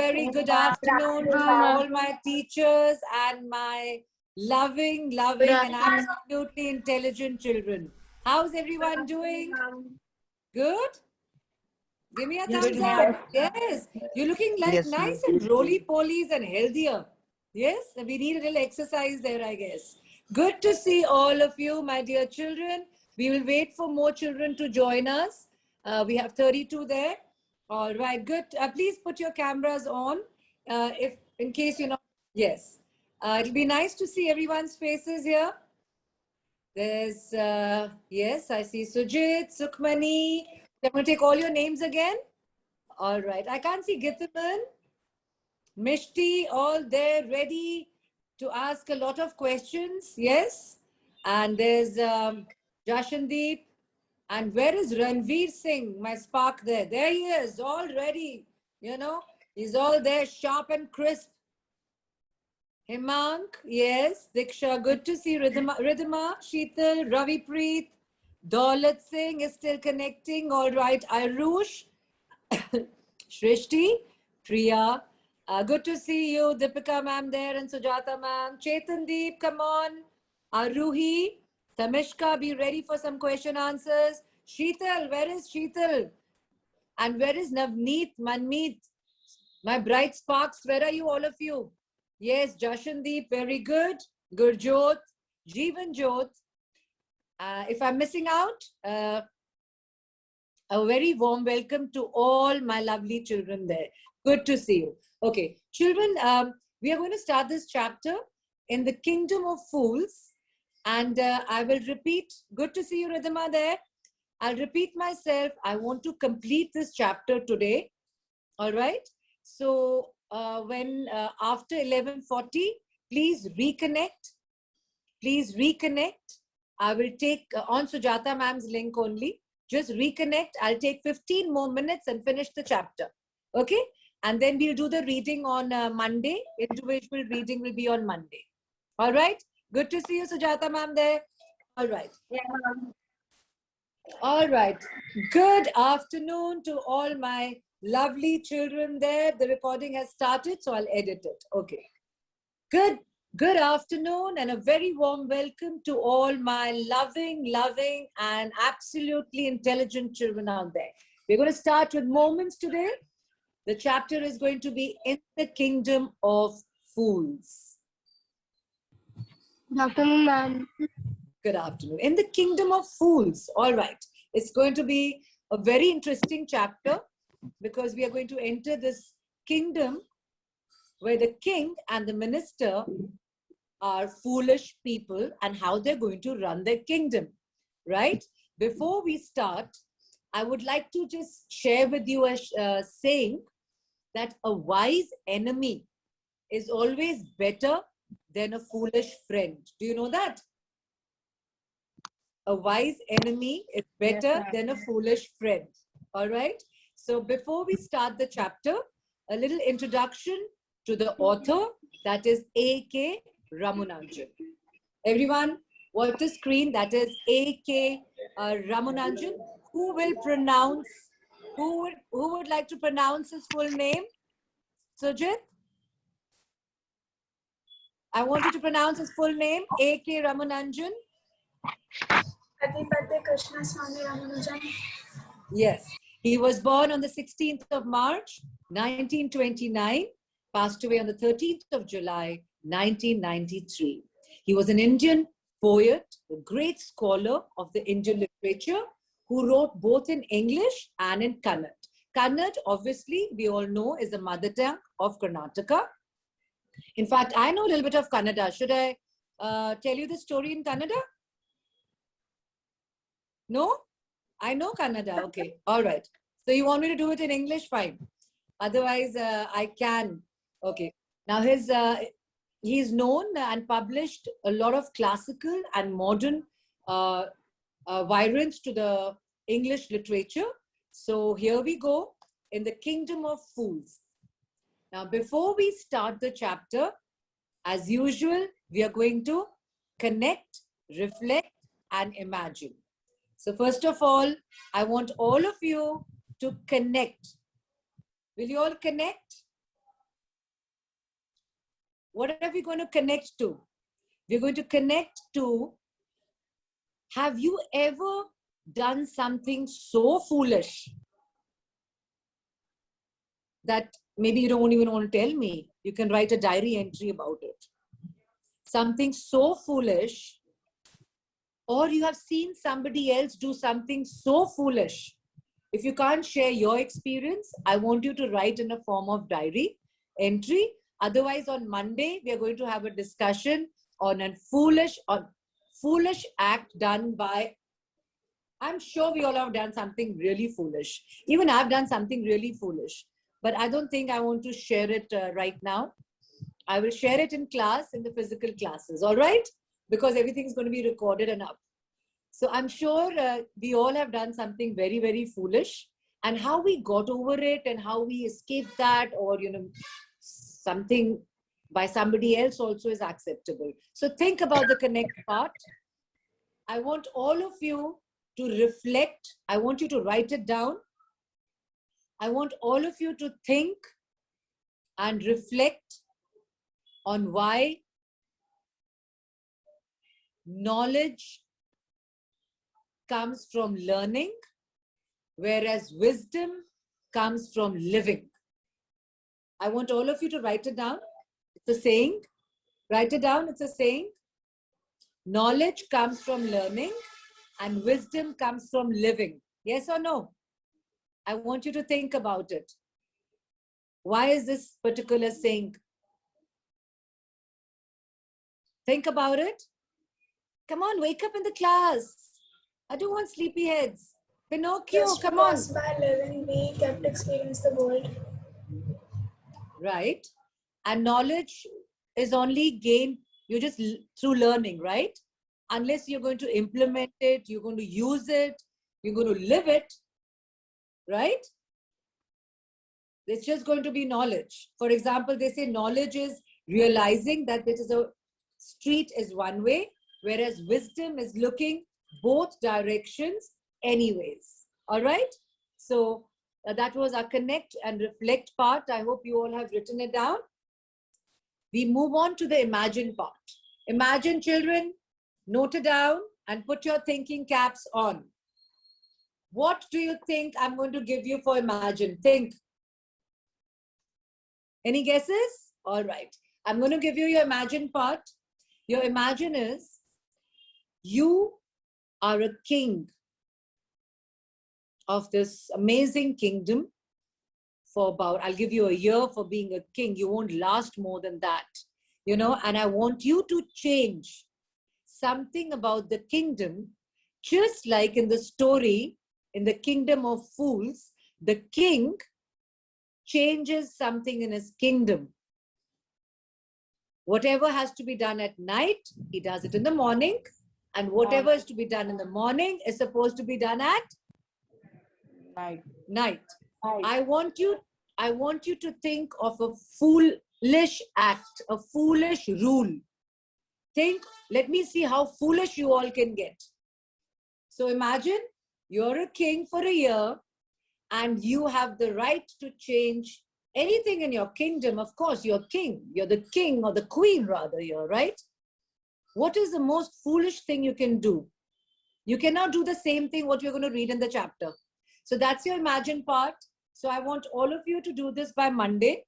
very good afternoon to all my teachers and my loving and absolutely intelligent children. How's everyone doing? Good? Give me a thumbs up. Yes. You're looking like nice and roly-polies and healthier. Yes? We need a little exercise there, I guess. Good to see all of you, my dear children. We will wait for more children to join us. We have 32 there. All right, good. Please put your cameras on if in case you're not. Yes. It'll be nice to see everyone's faces here. There's, yes, I see Sujit, Sukhmani. I'm going to take all your names again. All right. I can't see Githaman, Mishti, all there ready to ask a lot of questions. Yes. And there's Jashandeep. And where is Ranveer Singh, my spark there? There he is, all ready. You know, he's all there, sharp and crisp. Himank, yes. Diksha, good to see Ridhima, Sheetal, Ravi Preet. Daulat Singh is still connecting. All right, Arush, Shrishti, Priya. Good to see you, Deepika ma'am there and Sujata ma'am. Chetandeep, come on. Aruhi, Tamishka, be ready for some question answers. Sheetal, where is Sheetal? And where is Navneet, Manmeet? My bright sparks, where are you, all of you? Yes, Jashandeep, very good. Gurjot, Jeevan Jot. If I'm missing out, a very warm welcome to all my lovely children there. Good to see you. Okay, children, we are going to start this chapter in the Kingdom of Fools. And I will repeat. Good to see you, Ridhima, there. I'll repeat myself. I want to complete this chapter today. All right. So when after 11:40, please reconnect. Please reconnect. I will take on Sujata ma'am's link only. Just reconnect. I'll take 15 more minutes and finish the chapter. Okay. And then we'll do the reading on Monday. Individual reading will be on Monday. All right. Good to see you, Sujata ma'am there. All right. Yeah, ma'am. All right. Good afternoon to all my lovely children there. The recording has started, so I'll edit it. Okay. Good afternoon and a very warm welcome to all my loving and absolutely intelligent children out there. We're going to start with moments today. The chapter is going to be in the Kingdom of Fools. Good afternoon, ma'am. Good afternoon. In the Kingdom of Fools. All right. It's going to be a very interesting chapter because we are going to enter this kingdom where the king and the minister are foolish people and how they're going to run their kingdom. Right? Before we start, I would like to just share with you a saying that a wise enemy is always better than a foolish friend. Do you know that? A wise enemy is better than a foolish friend. All right. So before we start the chapter, a little introduction to the author, that is A.K. Ramananjan. Everyone, watch the screen. That is A.K. Ramananjan. Who will pronounce? Who would like to pronounce his full name? Sujit? I want you to pronounce his full name, A.K. Ramananjan. Adipati Krishna Swami Ramanujan. Yes. He was born on the 16th of March, 1929, passed away on the 13th of July, 1993. He was an Indian poet, a great scholar of the Indian literature, who wrote both in English and in Kannada. Kannada, obviously, we all know, is the mother tongue of Karnataka. In fact, I know a little bit of Kannada. Should I tell you the story in Kannada? No? I know Kannada. Okay. All right. So you want me to do it in English? Fine. Otherwise, I can. Okay. Now, he's known and published a lot of classical and modern variants to the English literature. So here we go in the Kingdom of Fools. Now, before we start the chapter, as usual, we are going to connect, reflect, and imagine. So first of all, I want all of you to connect. Will you all connect? What are we going to connect to? We're going to connect to, have you ever done something so foolish that maybe you don't even want to tell me? You can write a diary entry about it. Something so foolish, or you have seen somebody else do something so foolish. If you can't share your experience, I want you to write in a form of diary entry. Otherwise, on Monday, we are going to have a discussion on a foolish act done by, I'm sure we all have done something really foolish. Even I've done something really foolish, but I don't think I want to share it right now. I will share it in class, in the physical classes, all right? Because everything's going to be recorded and up. So I'm sure we all have done something very, very foolish, and how we got over it and how we escaped that, or, you know, something by somebody else also is acceptable. So think about the connect part. I want all of you to reflect. I want you to write it down. I want all of you to think and reflect on why knowledge comes from learning, whereas wisdom comes from living. I want all of you to write it down. It's a saying. Write it down. It's a saying. Knowledge comes from learning and wisdom comes from living. Yes or no? I want you to think about it. Why is this particular saying? Think about it. Come on, wake up in the class. I don't want sleepy heads. Pinocchio, Just come on. because by living we kept experience the world. Right. And knowledge is only gained through learning, right? Unless you're going to implement it, you're going to use it, you're going to live it, right? It's just going to be knowledge. For example, they say knowledge is realizing that this is a street is one way, whereas wisdom is looking both directions anyways. All right? So that was our connect and reflect part. I hope you all have written it down. We move on to the imagine part. Imagine, children, note it down and put your thinking caps on. What do you think I'm going to give you for imagine? Think. Any guesses? All right. I'm going to give you your imagine part. Your imagine is, you are a king of this amazing kingdom for about, I'll give you a year for being a king. You won't last more than that, you know, and I want you to change something about the kingdom, just like in the story, in the kingdom of fools, the king changes something in his kingdom. Whatever has to be done at night, he does it in the morning. And whatever is to be done in the morning is supposed to be done at night. I want you to think of a foolish act, a foolish rule. Think, let me see how foolish you all can get. So imagine you're a king for a year and you have the right to change anything in your kingdom. Of course, you're king. You're the king or the queen rather, you're right. What is the most foolish thing you can do? You cannot do the same thing what you're going to read in the chapter. So that's your imagine part. So I want all of you to do this by Monday.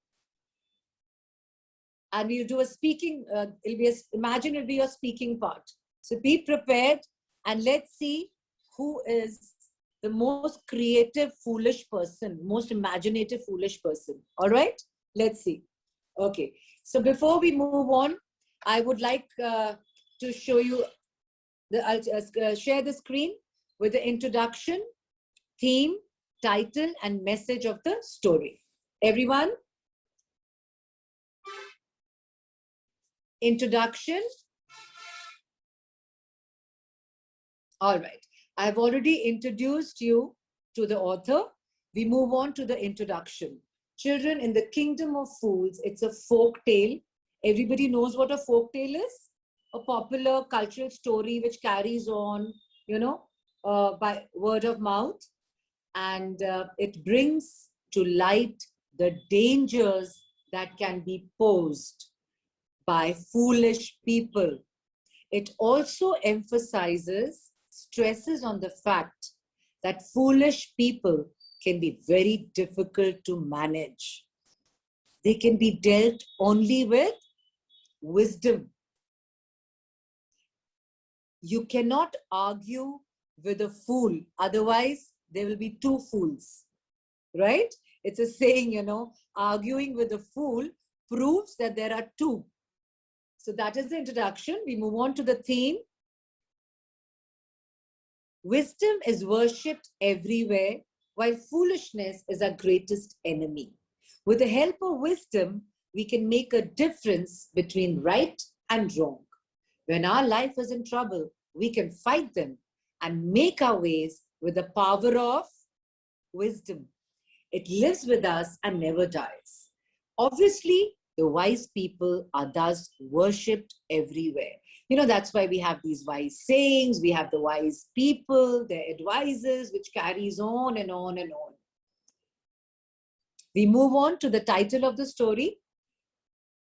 And we'll do a speaking, imagine it'll be your speaking part. So be prepared and let's see who is the most creative, foolish person, most imaginative, foolish person. All right, let's see. Okay, so before we move on, I would like to show you, I'll share the screen with the introduction, theme, title, and message of the story. Everyone? Introduction. All right. I've already introduced you to the author. We move on to the introduction. Children, in the kingdom of fools, it's a folk tale. Everybody knows what a folk tale is? A popular cultural story which carries on, you know, by word of mouth. And it brings to light the dangers that can be posed by foolish people. It also stresses on the fact that foolish people can be very difficult to manage. They can be dealt only with wisdom. You cannot argue with a fool, otherwise there will be two fools, right? It's a saying, you know, arguing with a fool proves that there are two. So that is the introduction. We move on to the theme. Wisdom is worshipped everywhere, while foolishness is our greatest enemy. With the help of wisdom, we can make a difference between right and wrong. When our life is in trouble, we can fight them and make our ways with the power of wisdom. It lives with us and never dies. Obviously, the wise people are thus worshipped everywhere. You know, that's why we have these wise sayings, we have the wise people, their advisors, which carries on and on and on. We move on to the title of the story.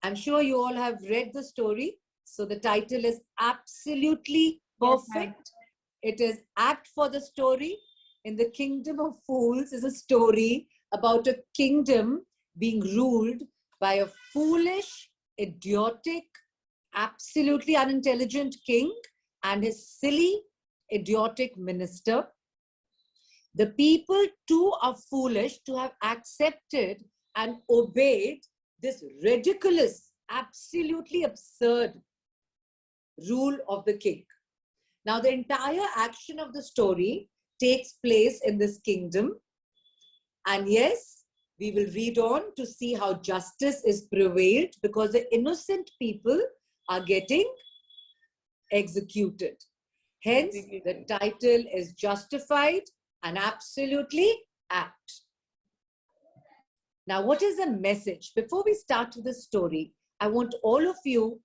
I'm sure you all have read the story. So the title is absolutely perfect. It is apt for the story. In the Kingdom of Fools is a story about a kingdom being ruled by a foolish, idiotic, absolutely unintelligent king and his silly, idiotic minister. The people too are foolish to have accepted and obeyed this ridiculous, absolutely absurd rule of the king. Now, the entire action of the story takes place in this kingdom. And yes, we will read on to see how justice is prevailed because the innocent people are getting executed. Hence, the title is justified and absolutely apt. Now, what is the message? Before we start with the story, I want all of you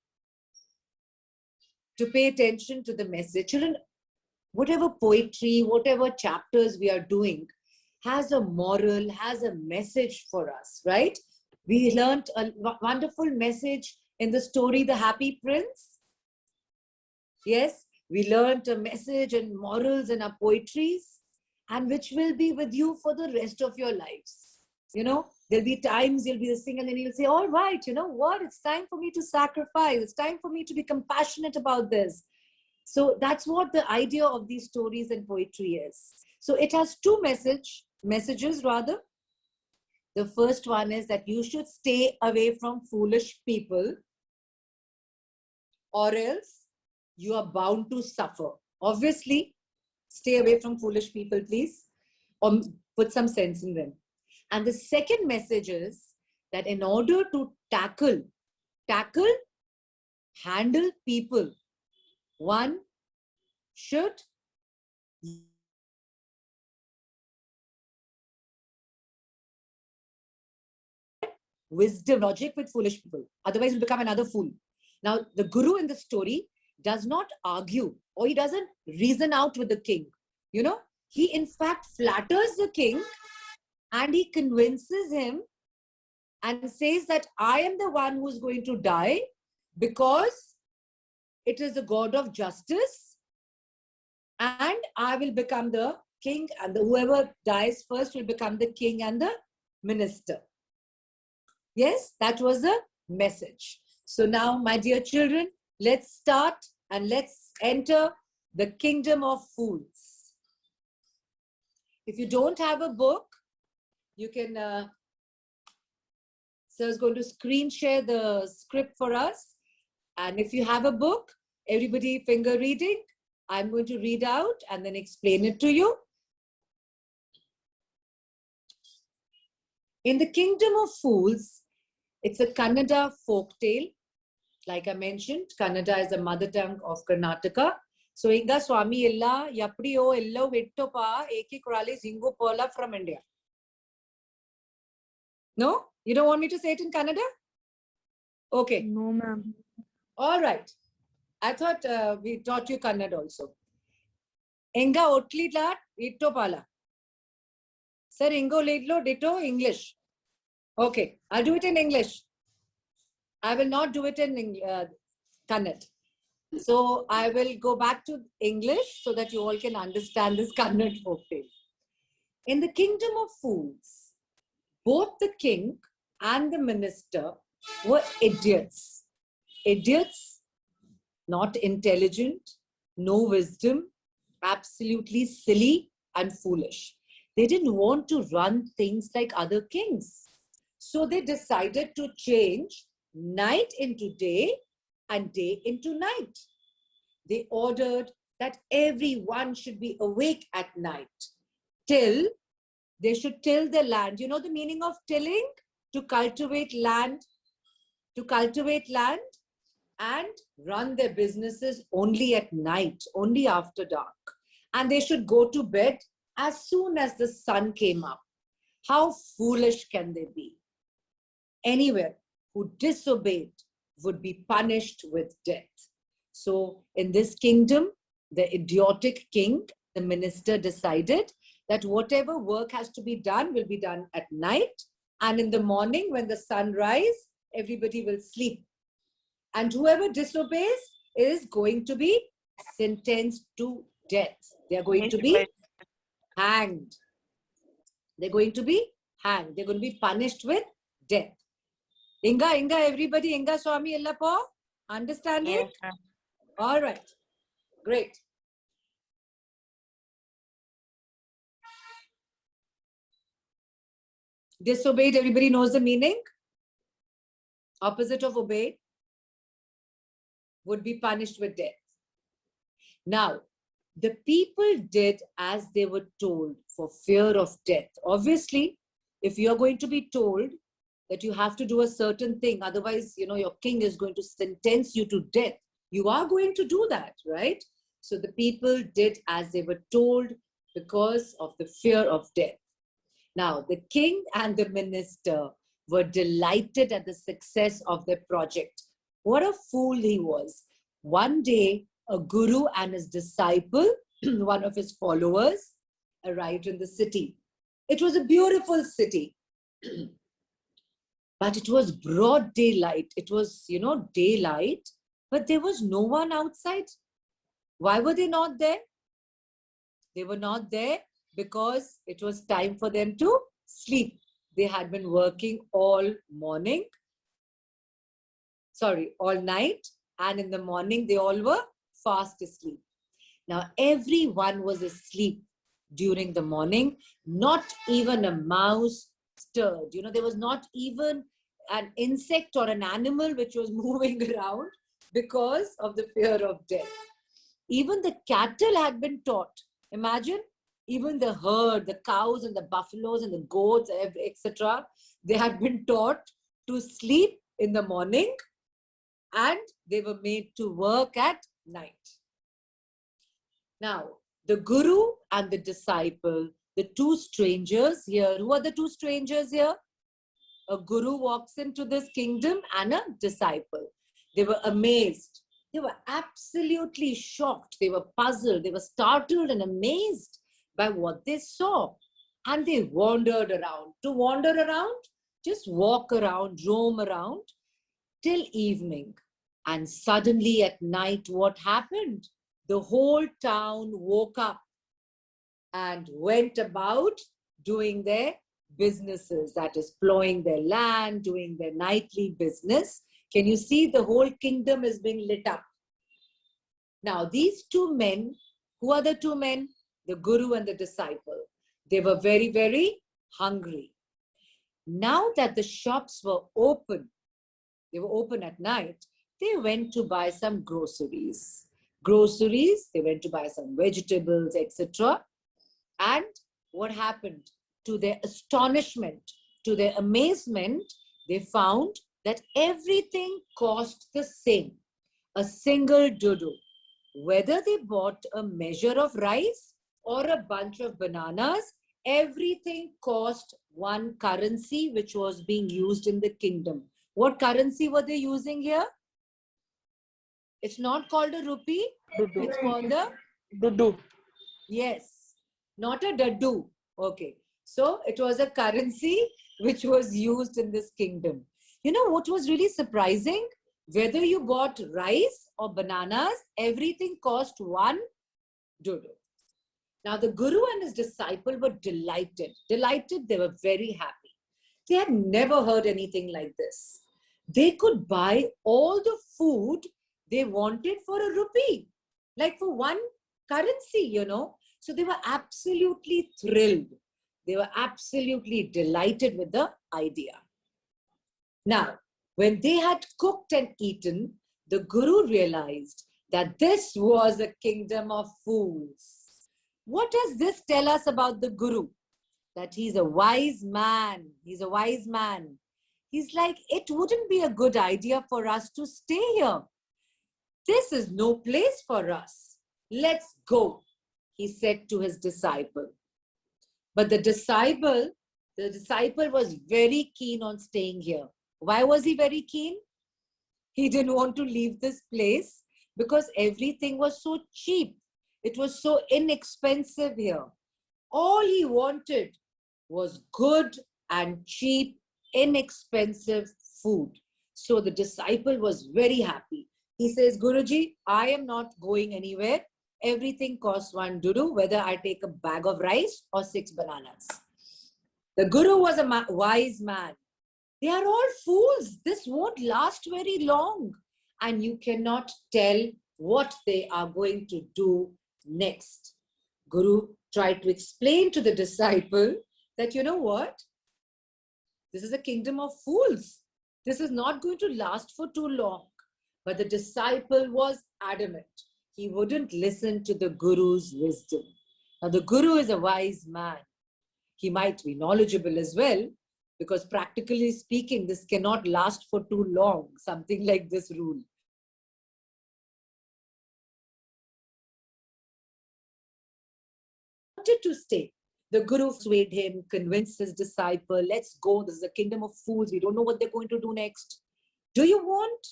to pay attention to the message. Children, whatever poetry, whatever chapters we are doing has a moral, has a message for us, right? We learned a wonderful message in the story, The Happy Prince. Yes, we learned a message and morals in our poetries, and which will be with you for the rest of your lives. You know, there'll be times you'll be singing and then you'll say, all right, you know what? It's time for me to sacrifice. It's time for me to be compassionate about this. So that's what the idea of these stories and poetry is. So it has two messages rather. The first one is that you should stay away from foolish people, or else you are bound to suffer. Obviously, stay away from foolish people, please, or put some sense in them. And the second message is that in order to handle people, one should wisdom, logic with foolish people. Otherwise, you'll become another fool. Now, the guru in the story does not argue or he doesn't reason out with the king. You know, he in fact flatters the king and he convinces him and says that I am the one who is going to die because it is the God of justice and I will become the king, and whoever dies first will become the king and the minister. Yes, that was the message. So now, my dear children, let's start and let's enter the Kingdom of Fools. If you don't have a book, you can, Sir is going to screen share the script for us. And if you have a book, everybody finger reading. I'm going to read out and then explain it to you. In the Kingdom of Fools, it's a Kannada folk tale. Like I mentioned, Kannada is the mother tongue of Karnataka. So, Inga Swami illa Yaprio illo Vittopa Eki Kurali Zingo Pola from India. No? You don't want me to say it in Kannada? Okay. No, ma'am. All right. I thought we taught you Kannada also. Enga Otlidla Ittopala. Sir, Ingo Lidlo Ditto English. Okay, I'll do it in English. I will not do it in Kannada. So I will go back to English so that you all can understand this Kannada folk tale. In the kingdom of fools, both the king and the minister were idiots. Idiots, not intelligent, no wisdom, absolutely silly and foolish. They didn't want to run things like other kings. So they decided to change night into day and day into night. They ordered that everyone should be awake at night till they should till the land. You know the meaning of tilling? To cultivate land, and run their businesses only at night, only after dark. And they should go to bed as soon as the sun came up. How foolish can they be? Anyone who disobeyed would be punished with death. So in this kingdom, the idiotic king, the minister decided that whatever work has to be done will be done at night. And in the morning, when the sun rises, everybody will sleep. And whoever disobeys is going to be sentenced to death. They are going to be hanged. They're going to be hanged. They're going to be punished with death. Inga, everybody, Inga Swami Allapo? Understand it? Yes, All right. Great. Disobeyed, everybody knows the meaning? Opposite of obey would be punished with death. Now, the people did as they were told for fear of death. Obviously, if you're going to be told that you have to do a certain thing, otherwise, your king is going to sentence you to death, you are going to do that, right? So the people did as they were told because of the fear of death. Now, the king and the minister were delighted at the success of their project. What a fool he was. One day, a guru and his disciple, one of his followers, arrived in the city. It was a beautiful city, but it was broad daylight. It was, daylight, but there was no one outside. Why were they not there? They were not there because it was time for them to sleep. They had been working all night, and in the morning they all were fast asleep. Now everyone was asleep during the morning. Not even a mouse stirred. There was not even an insect or an animal which was moving around because of the fear of death. Even the cattle had been taught. Imagine, even the herd, the cows and the buffaloes and the goats, etc., they had been taught to sleep in the morning and they were made to work at night. Now, the guru and the disciple, the two strangers here. Who are the two strangers here? A guru walks into this kingdom and a disciple. They were amazed. They were absolutely shocked. They were puzzled. They were startled and amazed by what they saw. And they wandered around. To wander around, just walk around, roam around till evening. And suddenly at night, what happened? The whole town woke up and went about doing their businesses, that is, plowing their land, doing their nightly business. Can you see the whole kingdom is being lit up? Now, these two men, who are the two men? The guru and the disciple. They were very, very hungry. Now that the shops were open, they were open at night, they went to buy some groceries. They went to buy some vegetables, etc. And what happened? To their astonishment, to their amazement, they found that everything cost the same, a single dodo. Whether they bought a measure of rice or a bunch of bananas, everything cost one currency which was being used in the kingdom. What currency were they using here? It's not called a rupee. It's called a Dudu. Yes, not a daddu. Okay. So it was a currency which was used in this kingdom. You know what was really surprising? Whether you bought rice or bananas, everything cost one dodo. Now the Guru and his disciple were delighted. Delighted, they were very happy. They had never heard anything like this. They could buy all the food they wanted for a rupee, like for one currency, you know. So they were absolutely thrilled. They were absolutely delighted with the idea. Now, when they had cooked and eaten, the Guru realized that this was a kingdom of fools. What does this tell us about the Guru? That he's a wise man. He's a wise man. He's like, it wouldn't be a good idea for us to stay here. This is no place for us. Let's go, he said to his disciple. But the disciple was very keen on staying here. Why was he very keen? He didn't want to leave this place because everything was so cheap. It was so inexpensive here. All he wanted was good and cheap, inexpensive food. So the disciple was very happy. He says, Guruji, I am not going anywhere. Everything costs one dodo, whether I take a bag of rice or 6 bananas. The Guru was a wise man. They are all fools. This won't last very long. And you cannot tell what they are going to do next. Guru tried to explain to the disciple that, you know what? This is a kingdom of fools. This is not going to last for too long. But the disciple was adamant. He wouldn't listen to the Guru's wisdom. Now, the Guru is a wise man. He might be knowledgeable as well, because practically speaking, this cannot last for too long, something like this rule. Wanted to stay. The Guru swayed him, convinced his disciple, let's go. This is a kingdom of fools. We don't know what they're going to do next. Do you want?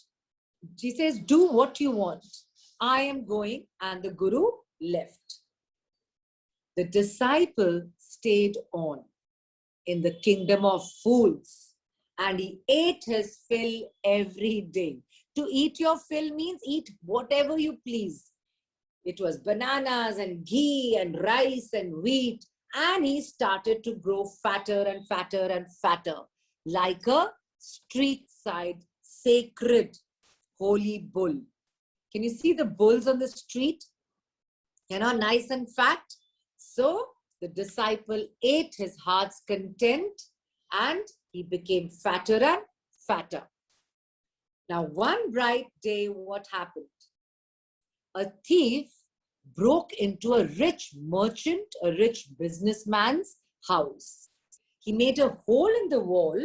He says, do what you want. I am going. And the Guru left. The disciple stayed on in the kingdom of fools. And he ate his fill every day. To eat your fill means eat whatever you please. It was bananas and ghee and rice and wheat. And he started to grow fatter and fatter and fatter, like a street side sacred holy bull. Can you see the bulls on the street? You know, nice and fat. So the disciple ate his heart's content and he became fatter and fatter. Now, one bright day, what happened? A thief broke into a rich merchant, a rich businessman's house. He made a hole in the wall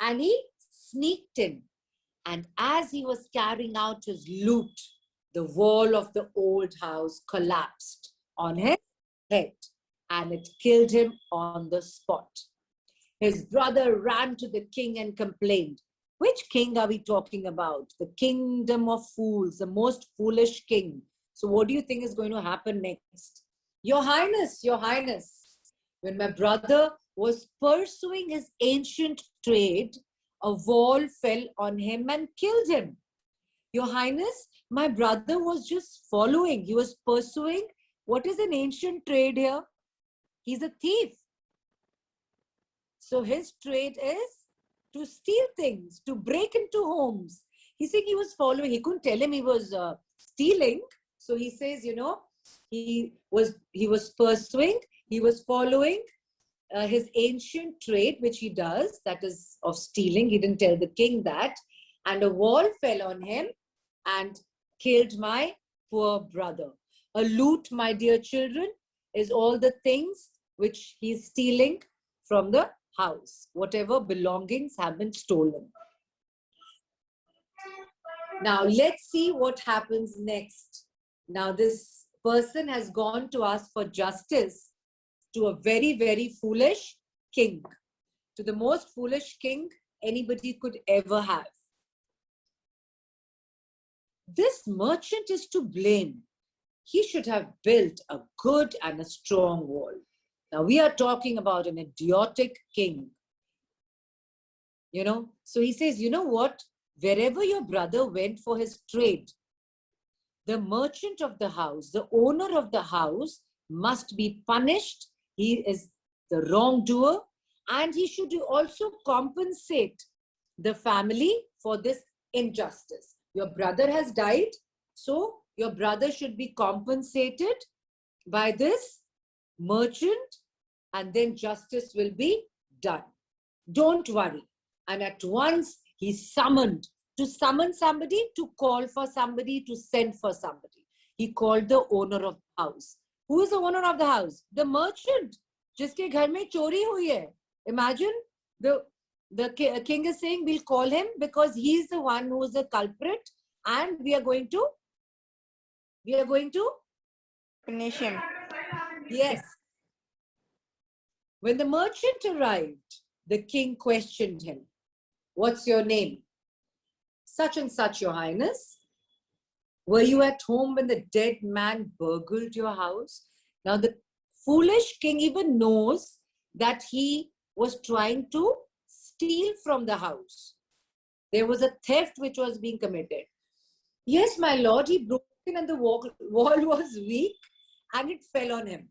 and he sneaked in. And as he was carrying out his loot, the wall of the old house collapsed on his head and it killed him on the spot. His brother ran to the king and complained. Which king are we talking about? The kingdom of fools, the most foolish king. So what do you think is going to happen next? Your Highness, when my brother was pursuing his ancient trade, a wall fell on him and killed him. Your Highness, my brother was just following. He was pursuing. What is an ancient trade here? He's a thief. So his trade is to steal things, to break into homes. He's saying he was following. He couldn't tell him he was stealing. So he says, you know, he was pursuing, he was following his ancient trade, which he does, that is of stealing. He didn't tell the king that. And a wall fell on him and killed my poor brother. A loot, my dear children, is all the things which he's stealing from the house. Whatever belongings have been stolen. Now, let's see what happens next. Now, this person has gone to ask for justice to a very, very foolish king. To the most foolish king anybody could ever have. This merchant is to blame. He should have built a good and a strong wall. Now, we are talking about an idiotic king. You know, so he says, you know what? Wherever your brother went for his trade, the merchant of the house, the owner of the house, must be punished. He is the wrongdoer, and he should also compensate the family for this injustice. Your brother has died, so your brother should be compensated by this merchant, and then justice will be done. Don't worry. And at once he summoned, to summon somebody, to call for somebody, to send for somebody. He called the owner of the house. Who is the owner of the house? The merchant. जिसके घर में चोरी हुई है. Imagine the king is saying, we'll call him because he is the one who is the culprit, and we are going to punish him. Yes. When the merchant arrived, the king questioned him. What's your name? Such and such, your highness. Were you at home when the dead man burgled your house? Now the foolish king even knows that he was trying to steal from the house. There was a theft which was being committed. Yes, my lord, he broke in and the wall was weak and it fell on him.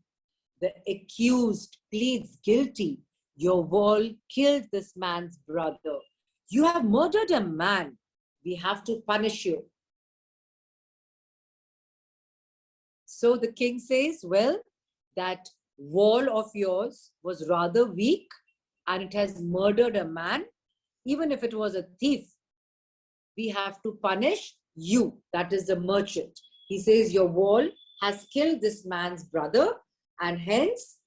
The accused pleads guilty. Your wall killed this man's brother. You have murdered a man. We have to punish you. So the king says, well, that wall of yours was rather weak and it has murdered a man. Even if it was a thief, we have to punish you. That is the merchant. He says, your wall has killed this man's brother, and hence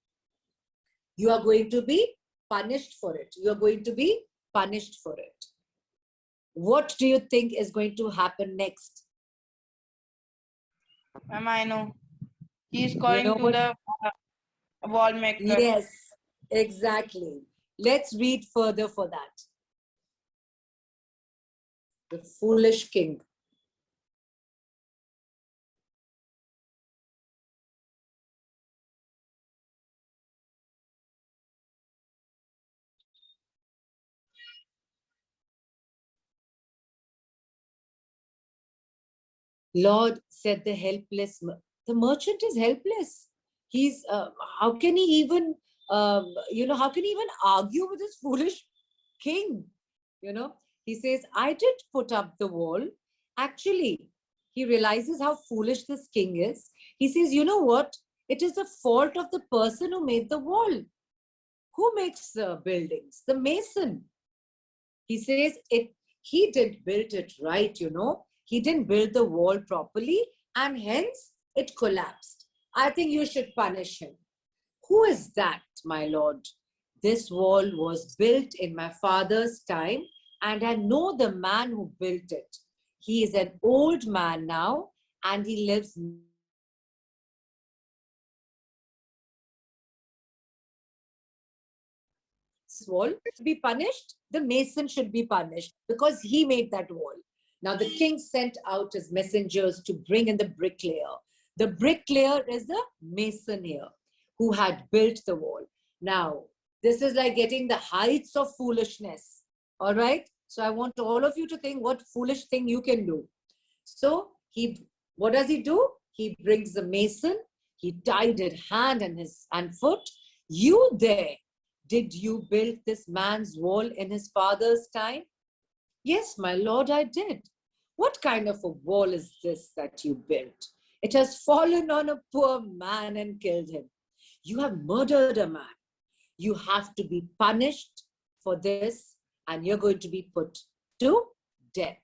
you are going to be punished for it. You are going to be punished for it. What do you think is going to happen next? Ma'am, I know. He is calling You know to the wall maker. Yes, exactly. Let's read further for that. The foolish king. Lord, said the helpless, the merchant is helpless. He's, how can he even, how can he even argue with this foolish king? He says, I did put up the wall. Actually, he realizes how foolish this king is. He says, you know what? It is the fault of the person who made the wall. Who makes buildings? The mason. He says, he didn't build it right, He didn't build the wall properly, and hence it collapsed. I think you should punish him. Who is that, my lord? This wall was built in my father's time, and I know the man who built it. He is an old man now, and he lives wall to be punished. The mason should be punished because he made that wall. Now the king sent out his messengers to bring in the bricklayer. The bricklayer is the mason here who had built the wall. Now, this is like getting the heights of foolishness. All right. So I want all of you to think what foolish thing you can do. So what does he do? He brings the mason. He tied his hand and foot. You there, did you build this man's wall in his father's time? Yes, my lord, I did. What kind of a wall is this that you built? It has fallen on a poor man and killed him. You have murdered a man. You have to be punished for this, and you're going to be put to death.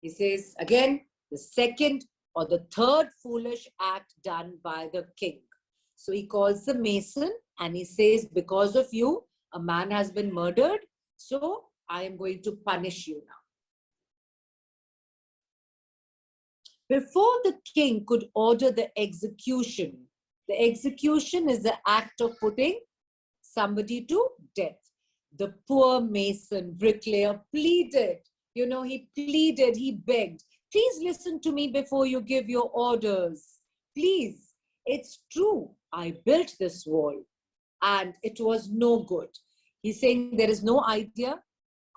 He says, again, the second or the third foolish act done by the king. So he calls the mason and he says, because of you, a man has been murdered. So I am going to punish you now. Before the king could order the execution is the act of putting somebody to death. The poor mason, bricklayer pleaded, he pleaded, he begged, please listen to me before you give your orders. Please, it's true, I built this wall and it was no good. He's saying there is no idea,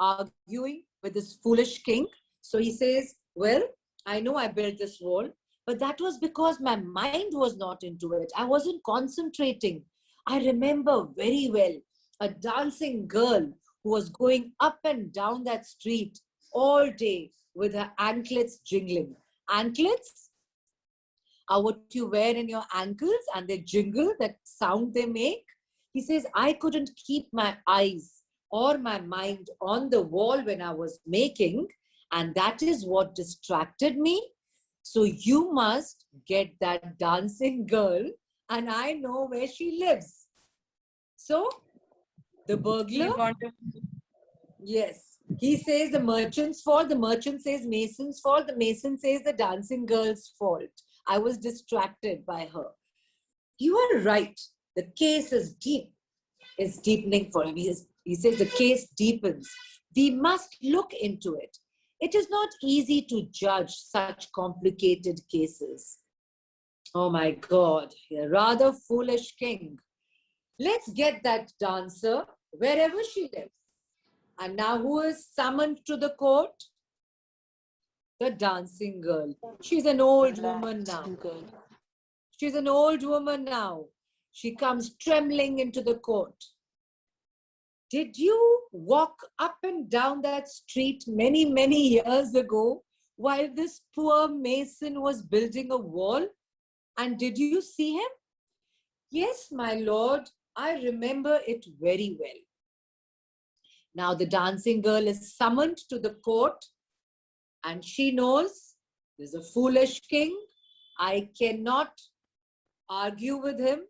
arguing with this foolish king. So he says, well, I know I built this wall, but that was because my mind was not into it. I wasn't concentrating. I remember very well a dancing girl who was going up and down that street all day with her anklets jingling. Anklets are what you wear in your ankles and they jingle, that sound they make. He says, I couldn't keep my eyes or my mind on the wall when I was making, and that is what distracted me. So you must get that dancing girl, and I know where she lives. So the You burglar, want to? yes, he says the merchant's fault, the merchant says mason's fault, the mason says the dancing girl's fault. I was distracted by her. You are right. The case is deep. It's deepening for him. He says the case deepens. We must look into it. It is not easy to judge such complicated cases. Oh my God, a rather foolish king. Let's get that dancer wherever she lives. And now who is summoned to the court? The dancing girl. She's an old woman now. She's an old woman now. She comes trembling into the court. Did you walk up and down that street many, many years ago while this poor mason was building a wall? And did you see him? Yes, my lord, I remember it very well. Now the dancing girl is summoned to the court and she knows there's a foolish king. I cannot argue with him.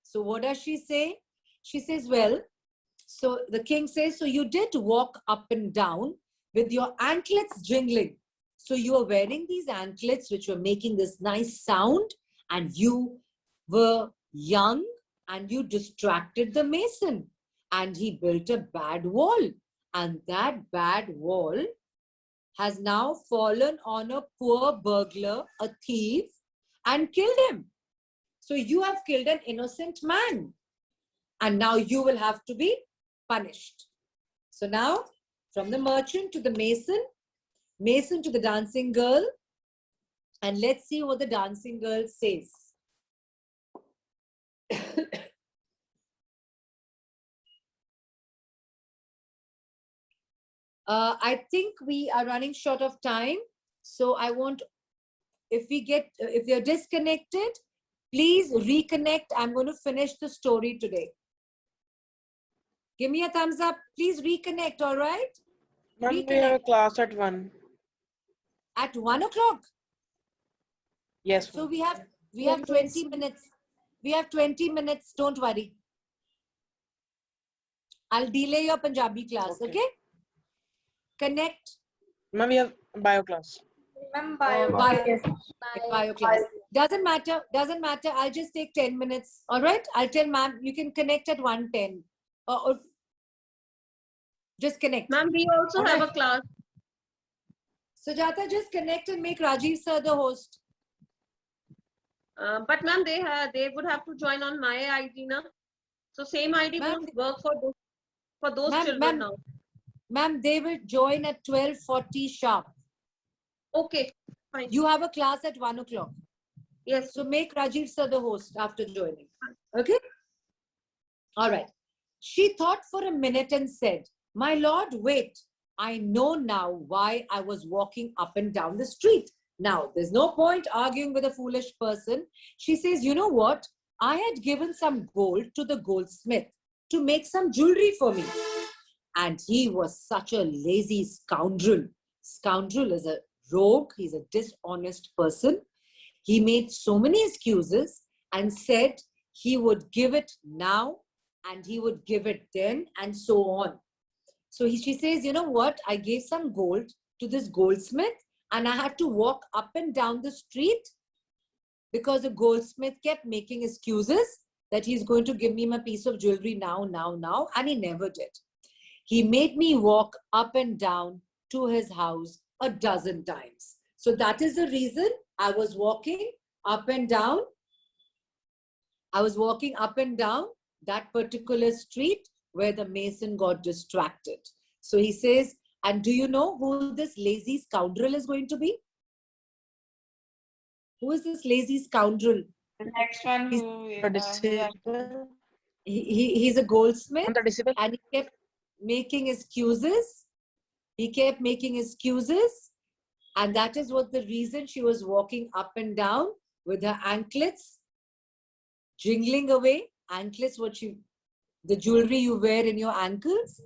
So what does she say? She says, well, so the king says, so you did walk up and down with your anklets jingling. So you were wearing these anklets which were making this nice sound, and you were young and you distracted the mason and he built a bad wall. And that bad wall has now fallen on a poor burglar, a thief, and killed him. So you have killed an innocent man. And now you will have to be punished. So now, from the merchant to the mason, mason to the dancing girl, and let's see what the dancing girl says. I think we are running short of time. So I want, if you're disconnected, please reconnect. I'm going to finish the story today. Give me a thumbs up. Please reconnect, all right? Ma'am, we have a class at 1. At 1 o'clock? Yes. So ma'am. we have 20 minutes. We have 20 minutes. Don't worry. I'll delay your Punjabi class, okay? Connect. Ma'am, we have bio class. Ma'am, Bio class. Doesn't matter. I'll just take 10 minutes. All right? I'll tell ma'am, you can connect at 1:10. Or just connect. Ma'am, we also All have right. a class. Sujata, just connect and make Rajiv sir the host. But ma'am, they would have to join on my ID now. So same ID won't work for those children now. Ma'am, they will join at 12:40 sharp. Okay, fine. You have a class at 1 o'clock. Yes. So make Rajiv sir the host after joining. Okay? All right. She thought for a minute and said, my lord, wait. I know now why I was walking up and down the street. Now, there's no point arguing with a foolish person. She says, you know what? I had given some gold to the goldsmith to make some jewelry for me. And he was such a lazy scoundrel. Scoundrel is a rogue. He's a dishonest person. He made so many excuses and said he would give it now and he would give it then and so on. So she says, you know what? I gave some gold to this goldsmith and I had to walk up and down the street because the goldsmith kept making excuses that he's going to give me my piece of jewelry now, and he never did. He made me walk up and down to his house a dozen times. So that is the reason I was walking up and down. I was walking up and down that particular street where the mason got distracted. So he says, and do you know who this lazy scoundrel is going to be? Who is this lazy scoundrel? The next one He's- who The disciple. He's a goldsmith, And the disciple. and he kept making excuses. He kept making excuses. And that is what the reason she was walking up and down with her anklets jingling away. Anklets, the jewelry you wear in your ankles.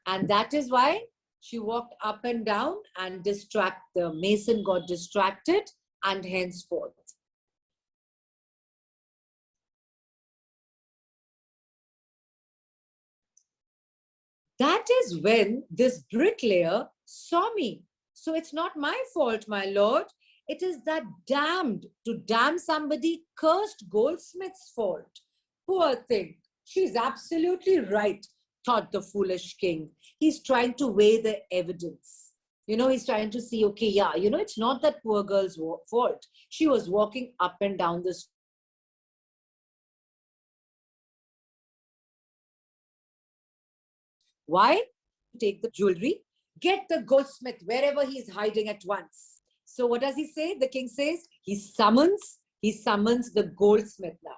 And that is why she walked up and down and the mason got distracted, and henceforth. That is when this bricklayer saw me. So it's not my fault, my lord. It is that to damn somebody, cursed goldsmith's fault. Poor thing. She's absolutely right, thought the foolish king. He's trying to weigh the evidence. He's trying to see, okay, yeah, it's not that poor girl's fault. She was walking up and down the street. Why? Take the jewelry, get the goldsmith wherever he's hiding at once. So what does he say? The king says he summons the goldsmith now.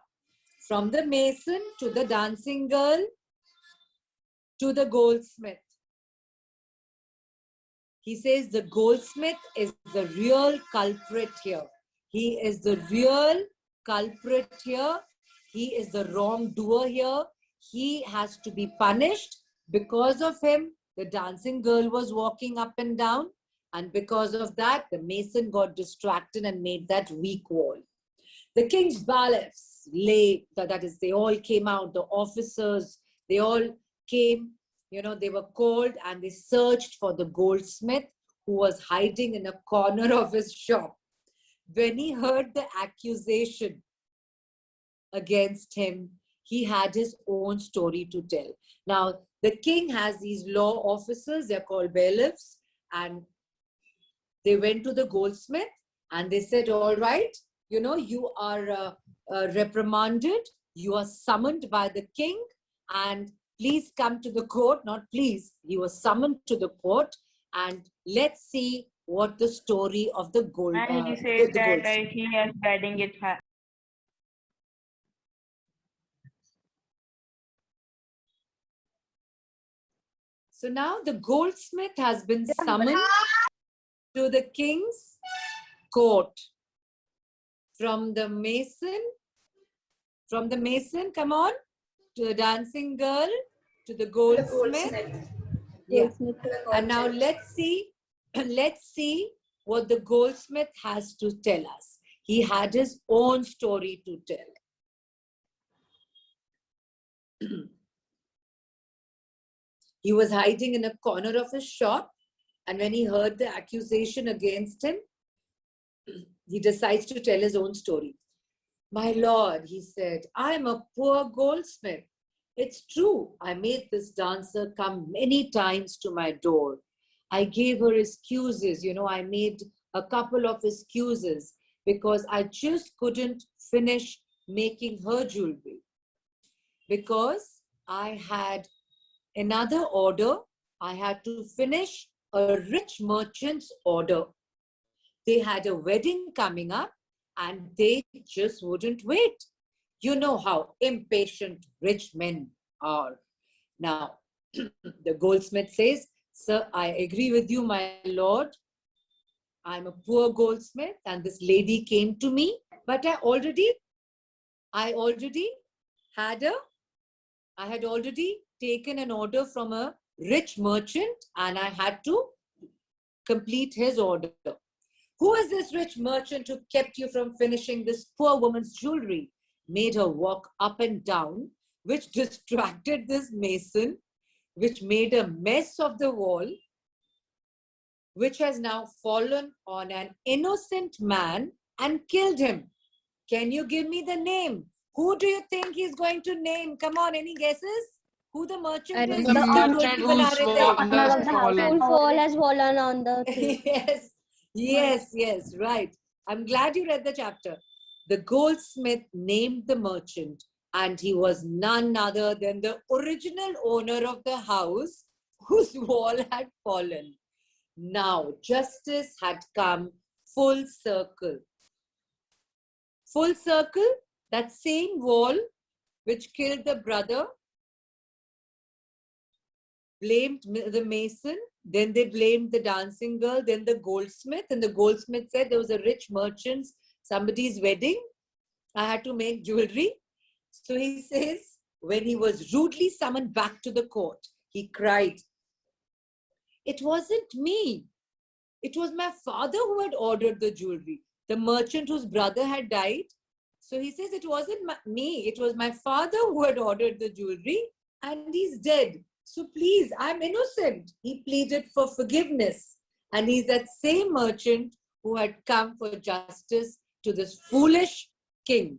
From the mason to the dancing girl to the goldsmith. He says the goldsmith is the real culprit here. He is the real culprit here. He is the wrongdoer here. He has to be punished. Because of him, the dancing girl was walking up and down. And because of that, the mason got distracted and made that weak wall. The king's bailiffs they all came out, the officers, they all came, they were called and they searched for the goldsmith who was hiding in a corner of his shop. When he heard the accusation against him, he had his own story to tell. Now, the king has these law officers, they're called bailiffs, and they went to the goldsmith and they said, all right, you are reprimanded, you are summoned by the king, and please come to the court. Not please, he was summoned to the court, and let's see what the story of the gold. And he says that he has wedding it. So now the goldsmith has been summoned to the king's court. From the mason, come on, to the dancing girl, to the goldsmith. Yeah. And now let's see what the goldsmith has to tell us. He had his own story to tell. He was hiding in a corner of his shop, and when he heard the accusation against him, he decides to tell his own story. My lord, he said, I am a poor goldsmith. It's true, I made this dancer come many times to my door. I gave her excuses, I made a couple of excuses because I just couldn't finish making her jewelry. Because I had another order, I had to finish a rich merchant's order. They had a wedding coming up and they just wouldn't wait. You know how impatient rich men are. Now, the goldsmith says, sir, I agree with you, my lord. I'm a poor goldsmith and this lady came to me, but I had already taken an order from a rich merchant and I had to complete his order. Who is this rich merchant who kept you from finishing this poor woman's jewelry? Made her walk up and down, which distracted this mason, which made a mess of the wall, which has now fallen on an innocent man and killed him. Can you give me the name? Who do you think he's going to name? Come on, any guesses? Who the merchant is? The merchant Whose fall has fallen on the tree. Yes, right. I'm glad you read the chapter. The goldsmith named the merchant, and he was none other than the original owner of the house whose wall had fallen. Now justice had come full circle. Full circle, that same wall which killed the brother, blamed the mason, then they blamed the dancing girl, then the goldsmith, and the goldsmith said there was a rich merchant's, somebody's wedding. I had to make jewelry. So he says, when he was rudely summoned back to the court, he cried, "It wasn't me. It was my father who had ordered the jewelry." The merchant whose brother had died. So he says, it wasn't me. It was my father who had ordered the jewelry and he's dead. So please, I'm innocent. He pleaded for forgiveness. And he's that same merchant who had come for justice to this foolish king.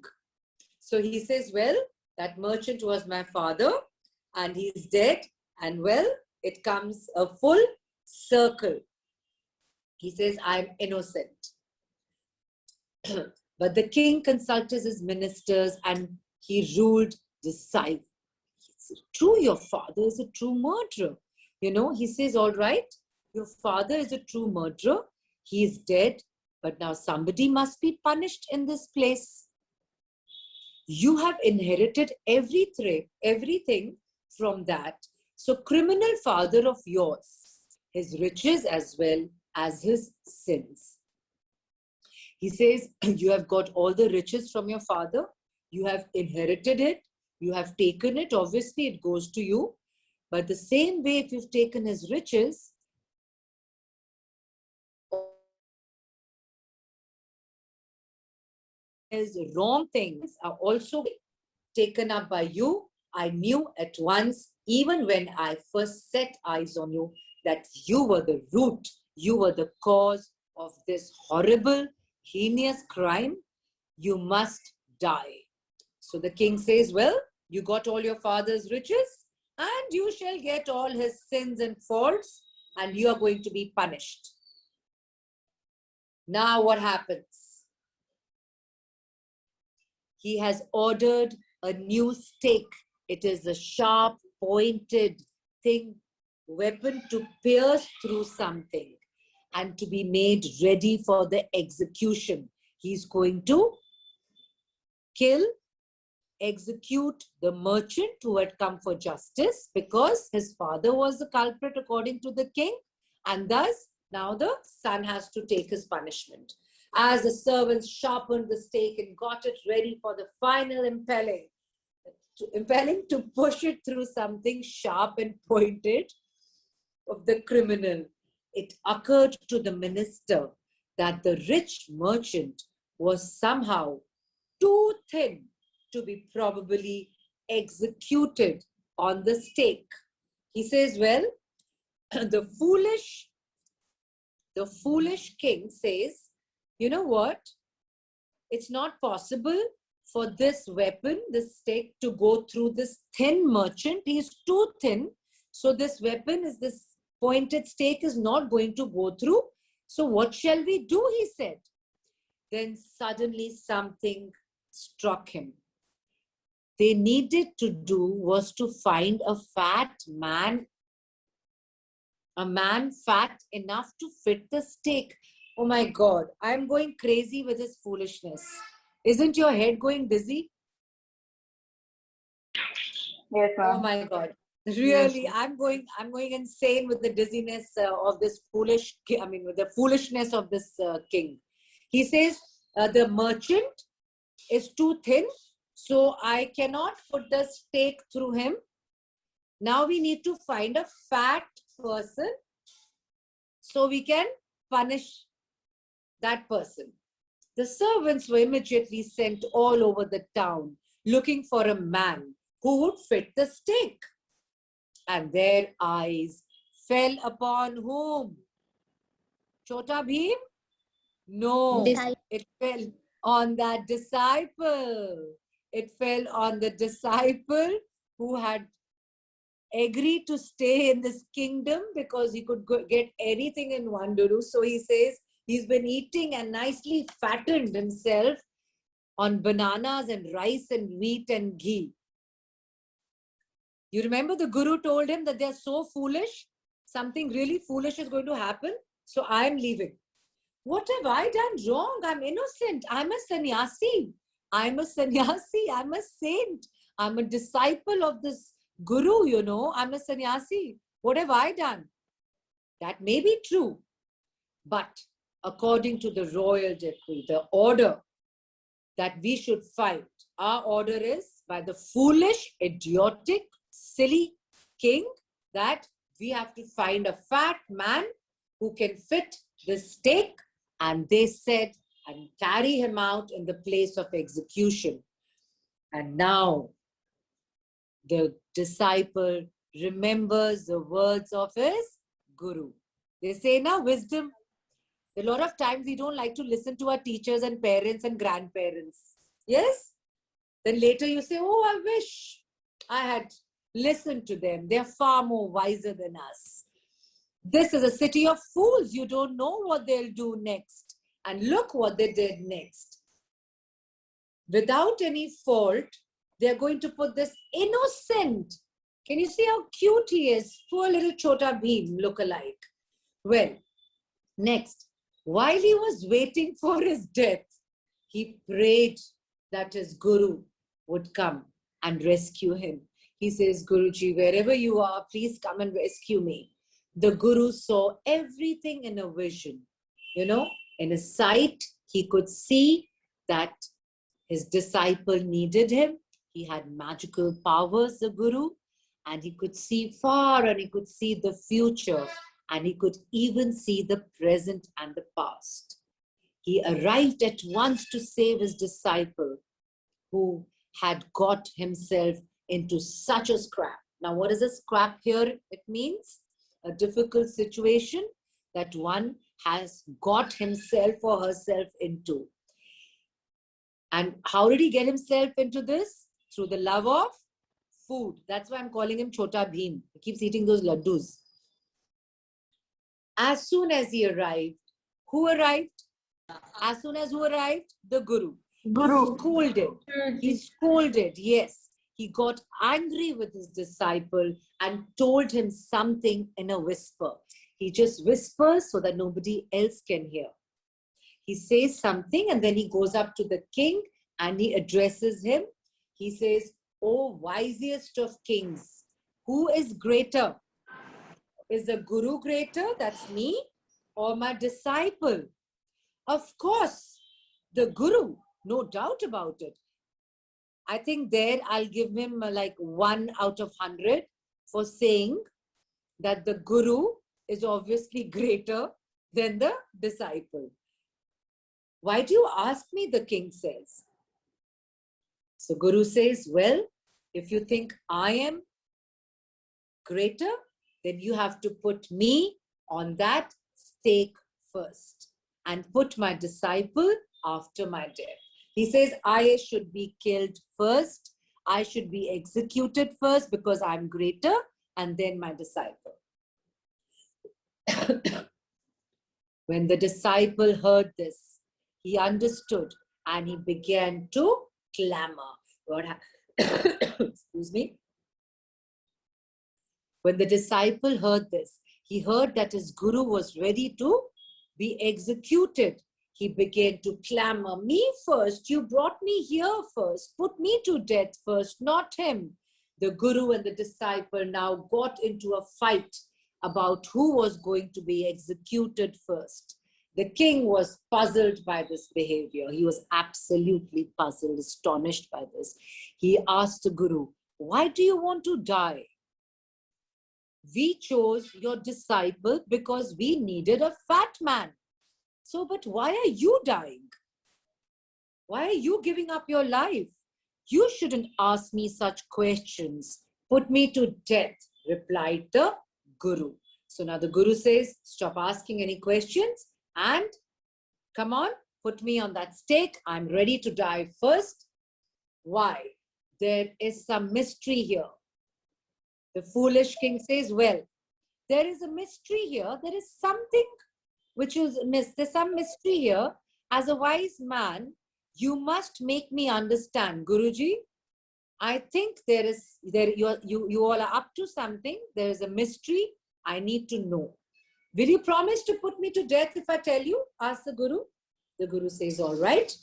So he says, well, that merchant was my father and he's dead. And well, it comes a full circle. He says, I'm innocent. But the king consulted his ministers and he ruled decisively. It's true, your father is a true murderer. You know, he says, all right, your father is a true murderer. He is dead, but now somebody must be punished in this place. You have inherited everything from that. So criminal father of yours, his riches as well as his sins. He says, you have got all the riches from your father. You have inherited it. You have taken it. Obviously, it goes to you. But the same way, if you've taken his riches, his wrong things are also taken up by you. I knew at once, even when I first set eyes on you, that you were the root. You were the cause of this horrible, heinous crime. You must die. So the king says, well, you got all your father's riches and you shall get all his sins and faults and you are going to be punished. Now what happens? He has ordered a new stake. It is a sharp, pointed thing, weapon to pierce through something and to be made ready for the execution. He's going to execute the merchant who had come for justice because his father was the culprit according to the king, and thus now the son has to take his punishment. As the servants sharpened the stake and got it ready for the final impaling to push it through something sharp and pointed of the criminal, it occurred to the minister that the rich merchant was somehow too thin to be probably executed on the stake. He says, well, the foolish king says, you know what? It's not possible for this weapon, this stake, to go through this thin merchant. He's too thin. So this weapon is this pointed stake is not going to go through. So what shall we do? He said. Then suddenly something struck him. They needed to do was to find a fat man, a man fat enough to fit the stake. Oh my God, I'm going crazy with his foolishness. Isn't your head going dizzy? Yes, ma'am. Oh my God. Really, yes. I'm going insane with the dizziness of this with the foolishness of this king. He says, the merchant is too thin, so I cannot put the stake through him. Now we need to find a fat person so we can punish that person. The servants were immediately sent all over the town looking for a man who would fit the stake. And their eyes fell upon whom? Chota Bheem? No, it fell on that disciple. It fell on the disciple who had agreed to stay in this kingdom because he could get anything in Wanduru. So he says he's been eating and nicely fattened himself on bananas and rice and wheat and ghee. You remember the Guru told him that they're so foolish something really foolish is going to happen, so I am leaving. What have I done wrong? I'm innocent. I'm a sannyasi. I'm a sannyasi. I'm a saint. I'm a disciple of this guru, you know. I'm a sannyasi. What have I done? That may be true. But according to the royal decree, the order that we should fight, our order is by the foolish, idiotic, silly king that we have to find a fat man who can fit the stake, and they said, and carry him out in the place of execution. And now the disciple remembers the words of his guru. They say now wisdom. A lot of times we don't like to listen to our teachers and parents and grandparents. Yes? Then later you say, oh, I wish I had listened to them. They're far more wiser than us. This is a city of fools. You don't know what they'll do next. And look what they did next. Without any fault, they're going to put this innocent. Can you see how cute he is? Poor little Chota Bheem look-alike. Well, next, while he was waiting for his death, he prayed that his guru would come and rescue him. He says, Guruji, wherever you are, please come and rescue me. The guru saw everything in a vision. You know, in a sight, he could see that his disciple needed him. He had magical powers, the guru, and he could see far and he could see the future, and he could even see the present and the past. He arrived at once to save his disciple who had got himself into such a scrap. Now, what is a scrap here? It means a difficult situation that one has got himself or herself into. And how did he get himself into this? Through the love of food. That's why I'm calling him Chota Bheem. He keeps eating those laddus. As soon as he arrived, who arrived? As soon as who arrived? The guru. Guru. He scolded, yes. He got angry with his disciple and told him something in a whisper. He just whispers so that nobody else can hear. He says something and then he goes up to the king and he addresses him. He says, "O wisest of kings, who is greater? Is the guru greater, that's me, or my disciple?" Of course, the guru, no doubt about it. I think there I'll give him like 1 out of 100 for saying that the guru is obviously greater than the disciple. Why do you ask me, the king says. So guru says, well, if you think I am greater, then you have to put me on that stake first and put my disciple after my death. He says, I should be killed first. I should be executed first because I'm greater, and then my disciple. When the disciple heard this, he understood and he began to clamor. Excuse me. When the disciple heard this, he heard that his guru was ready to be executed. He began to clamor, me first, you brought me here first, put me to death first, not him. The guru and the disciple now got into a fight about who was going to be executed first. The king was puzzled by this behavior. He was absolutely puzzled, astonished by this. He asked the guru, why do you want to die? We chose your disciple because we needed a fat man. So, but why are you dying? Why are you giving up your life? You shouldn't ask me such questions. Put me to death, replied the guru. So now the guru says, stop asking any questions and come on, put me on that stake. I'm ready to die first. Why? There is some mystery here. The foolish king says, well, there is a mystery here. There is something which is there's some mystery here. As a wise man, you must make me understand, Guruji. I think you all are up to something. There is a mystery I need to know. Will you promise to put me to death if I tell you? Asked the Guru. The Guru says, all right.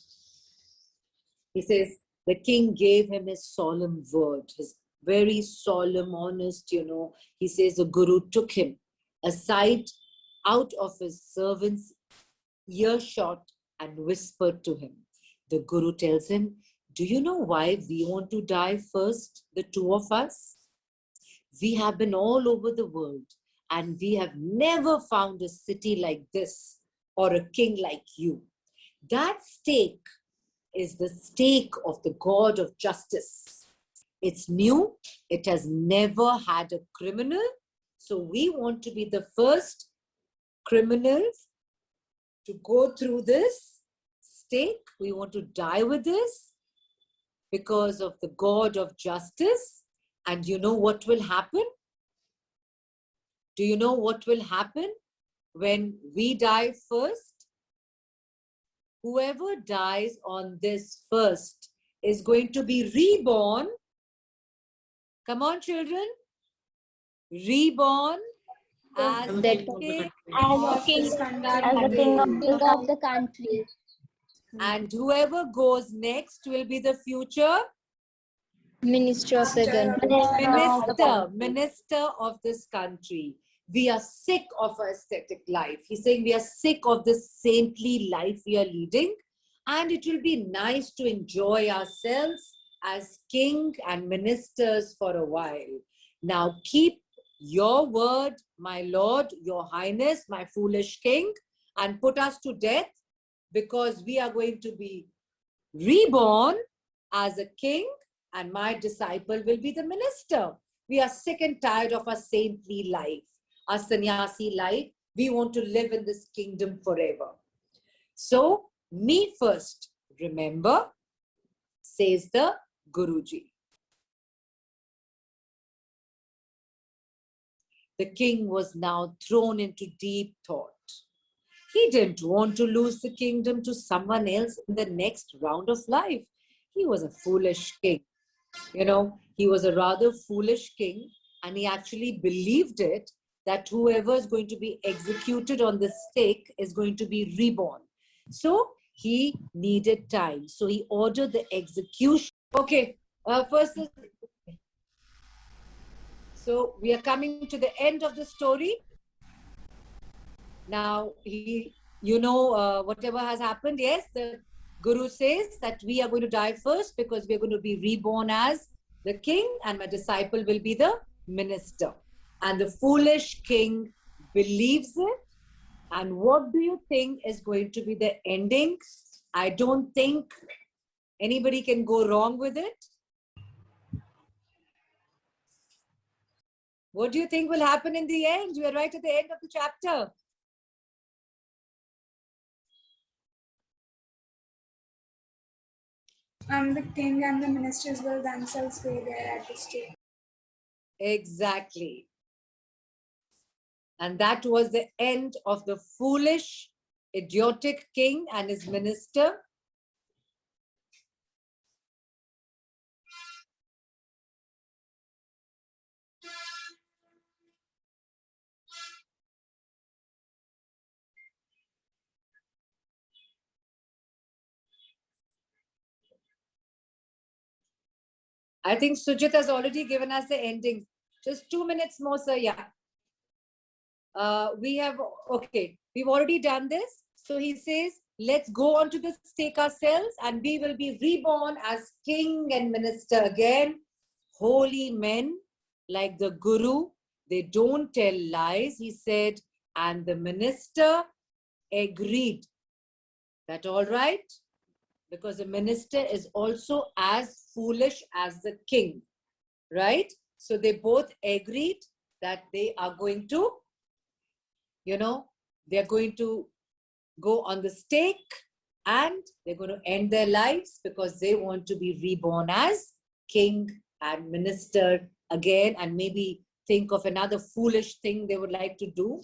He says, the king gave him his solemn word, his very solemn, honest, He says the Guru took him aside out of his servant's earshot and whispered to him. The Guru tells him, do you know why we want to die first, the two of us? We have been all over the world and we have never found a city like this or a king like you. That stake is the stake of the God of justice. It's new. It has never had a criminal. So we want to be the first criminals to go through this stake. We want to die with this because of the God of justice. And you know what will happen? Do you know what will happen when we die first? Whoever dies on this first is going to be reborn. Come on, children. Reborn as the king of the country. And whoever goes next will be the future Minister of the country. minister of this country. We are sick of our ascetic life. He's saying we are sick of this saintly life we are leading. And it will be nice to enjoy ourselves as king and ministers for a while. Now keep your word, my lord, your highness, my foolish king, and put us to death because we are going to be reborn as a king and my disciple will be the minister. We are sick and tired of our saintly life, our sannyasi life. We want to live in this kingdom forever. So, me first, remember, says the Guruji. The king was now thrown into deep thought. He didn't want to lose the kingdom to someone else in the next round of life. He was a foolish king. He was a rather foolish king, and he actually believed it that whoever is going to be executed on the stake is going to be reborn. So he needed time. So he ordered the execution. Okay, so we are coming to the end of the story. Now, whatever has happened, yes, the Guru says that we are going to die first because we are going to be reborn as the king and my disciple will be the minister. And the foolish king believes it. And what do you think is going to be the ending? I don't think anybody can go wrong with it. What do you think will happen in the end? We are right at the end of the chapter. The king and the ministers will themselves be there at the stake. Exactly. And that was the end of the foolish, idiotic king and his minister. I think Sujit has already given us the ending. Just 2 minutes more, sir. Yeah. We've already done this. So he says, let's go on to the stake ourselves and we will be reborn as king and minister again. Holy men like the Guru, they don't tell lies, he said, and the minister agreed. That all right? Because the minister is also as foolish as the king, right? So they both agreed that they are going to, they're going to go on the stake and they're going to end their lives because they want to be reborn as king and minister again and maybe think of another foolish thing they would like to do.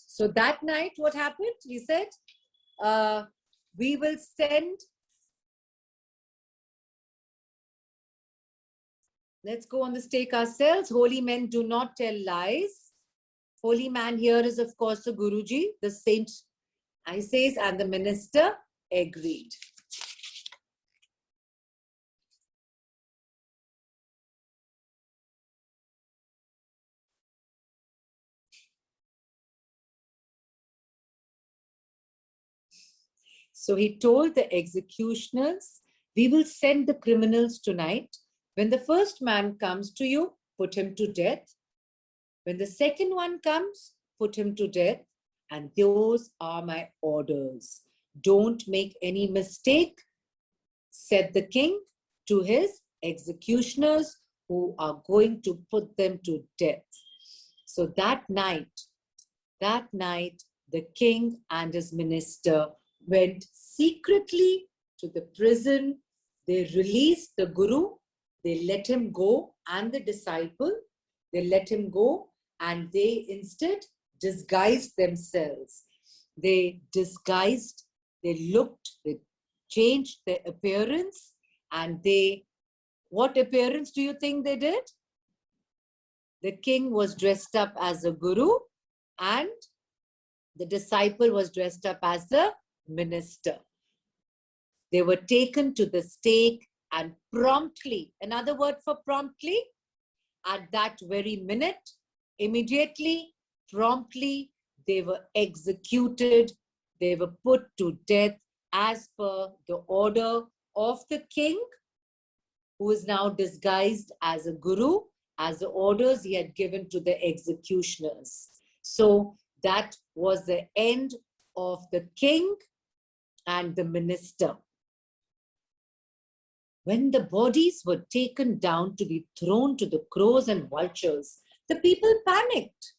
So that night, what happened? He said, we will send. Let's go on the stake ourselves. Holy men do not tell lies. Holy man here is, of course, the Guruji, the saint, I says, and the minister agreed. So he told the executioners, we will send the criminals tonight. When the first man comes to you, put him to death. When the second one comes, put him to death. And those are my orders. Don't make any mistake, said the king to his executioners who are going to put them to death. So that night, the king and his minister went secretly to the prison. They released the Guru. They let him go, and the disciple. They let him go, and they instead disguised themselves. They disguised, they looked, they changed their appearance, and what appearance do you think they did? The king was dressed up as a Guru, and the disciple was dressed up as a minister. They were taken to the stake, and promptly, another word for promptly, at that very minute, immediately, promptly, they were executed. They were put to death as per the order of the king, who is now disguised as a Guru, as the orders he had given to the executioners. So that was the end of the king and the minister. When the bodies were taken down to be thrown to the crows and vultures, the people panicked.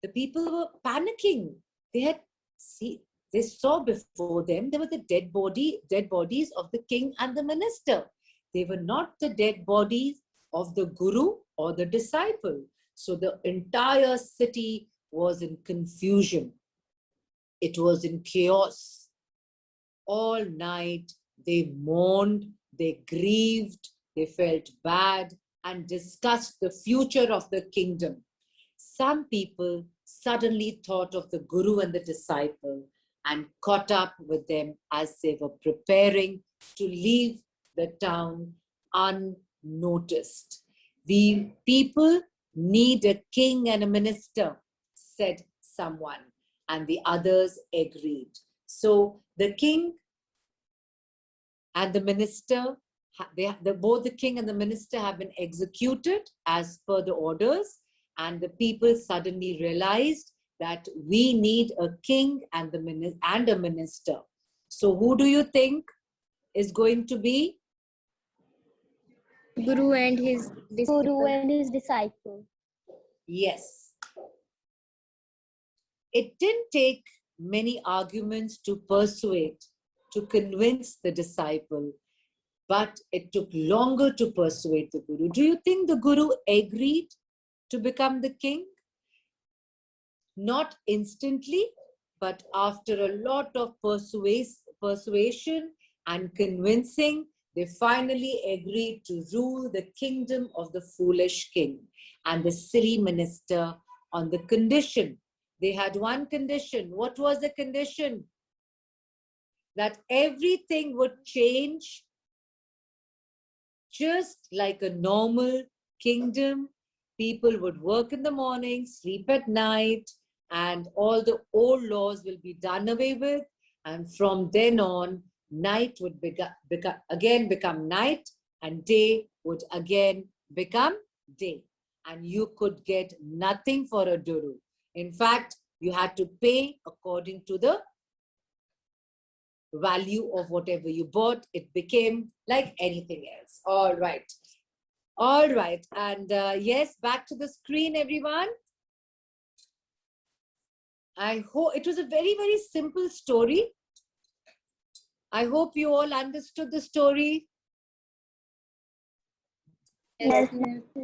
The people were panicking. They saw before them, there were the dead bodies of the king and the minister. They were not the dead bodies of the Guru or the disciple. So the entire city was in confusion. It was in chaos. All night they mourned, they grieved, they felt bad, and discussed the future of the kingdom. Some people suddenly thought of the Guru and the disciple and caught up with them as they were preparing to leave the town unnoticed. We people need a king and a minister, said someone, and the others agreed. So the king and the minister, both the king and the minister have been executed as per the orders, and the people suddenly realized that we need a king and a minister. So who do you think is going to be? Guru and his disciple. Yes. It didn't take many arguments to persuade, to convince the disciple, but it took longer to persuade the Guru. Do you think the Guru agreed to become the king? Not instantly, but after a lot of persuasion and convincing, they finally agreed to rule the kingdom of the foolish king and the silly minister on the condition. They had one condition. What was the condition? That everything would change just like a normal kingdom. People would work in the morning, sleep at night, and all the old laws will be done away with. And from then on, night would become night, and day would again become day. And you could get nothing for a duru. In fact, you had to pay according to the value of whatever you bought. It became like anything else. All right. All right. And yes, back to the screen, everyone. I hope it was a very, very simple story. I hope you all understood the story. Yes.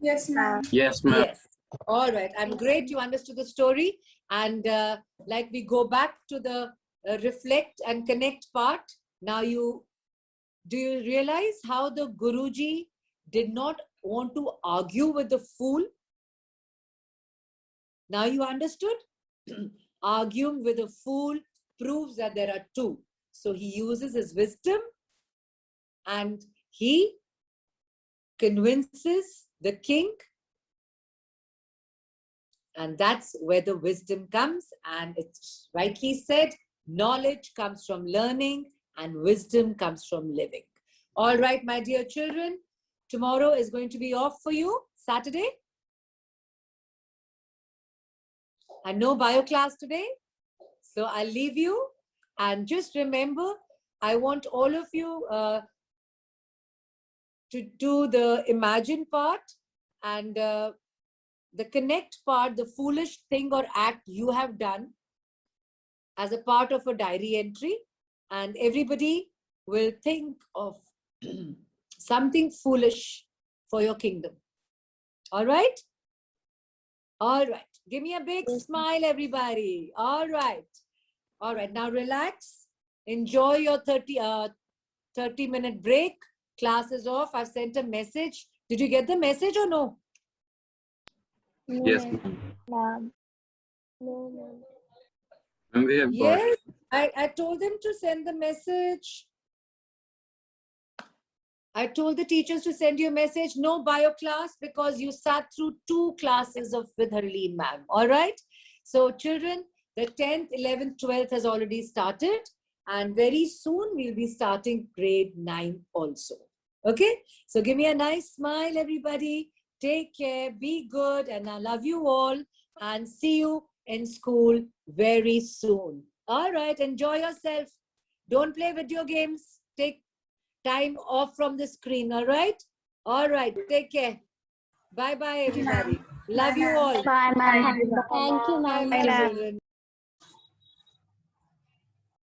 Yes, ma'am. Yes, ma'am. Yes. All right. I'm great. You understood the story. And like we go back to the reflect and connect part. Now do you realize how the Guruji did not want to argue with the fool? Now you understood? Arguing with a fool proves that there are two. So he uses his wisdom and he convinces the king. And that's where the wisdom comes. And it's rightly said, knowledge comes from learning and wisdom comes from living. All right, my dear children, tomorrow is going to be off for you, Saturday. And no bio class today. So I'll leave you. And just remember, I want all of you to do the imagine part and the connect part, the foolish thing or act you have done as a part of a diary entry. And everybody will think of something foolish for your kingdom. All right? All right. Give me a big smile, everybody. All right. All right. Now relax. Enjoy your 30-minute break. Class is off. I've sent a message. Did you get the message or no? Yes, ma'am. No, ma'am. And we have got Yes. I told them to send the message. I told the teachers to send you a message. No bio class because you sat through 2 classes with Harleen ma'am. All right. So children, the 10th, 11th, 12th has already started. And very soon we'll be starting grade 9 also. Okay. So give me a nice smile, everybody. Take care. Be good. And I love you all. And see you in school very soon. All right. Enjoy yourself. Don't play video games. Take time off from the screen. All right. All right. Take care. Bye bye, everybody. Love you all. Bye, ma'am. Thank you, Bye, ma'am. my children.